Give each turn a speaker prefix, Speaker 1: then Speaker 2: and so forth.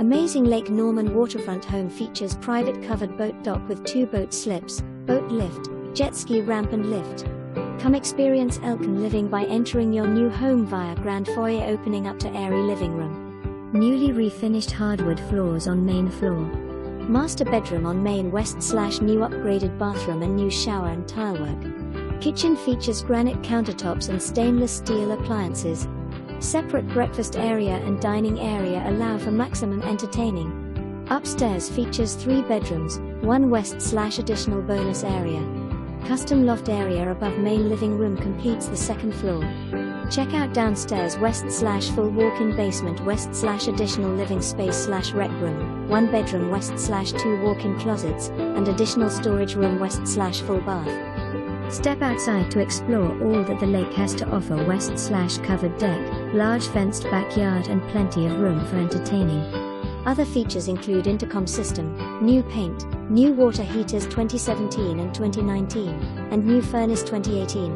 Speaker 1: amazing Lake Norman Waterfront home features private covered boat dock with 2 boat slips, boat lift, jet ski ramp and lift. Come experience Elkin living by entering your new home via grand foyer opening up to airy living room. Newly refinished hardwood floors on main floor. Master bedroom on main west/new upgraded bathroom and new shower and tilework. Kitchen features granite countertops and stainless steel appliances. Separate breakfast area and dining area allow for maximum entertaining. Upstairs features 3 bedrooms, 1 west/additional bonus area. Custom loft area above main living room completes the 2nd floor. Check out downstairs west/full walk-in basement west/additional living space/rec room, 1 bedroom west/2 walk-in closets, and additional storage room west/full bath. Step outside to explore all that the lake has to offer. West/covered deck, large fenced backyard and plenty of room for entertaining. Other features include intercom system, new paint, new water heaters 2017 and 2019, and new furnace 2018.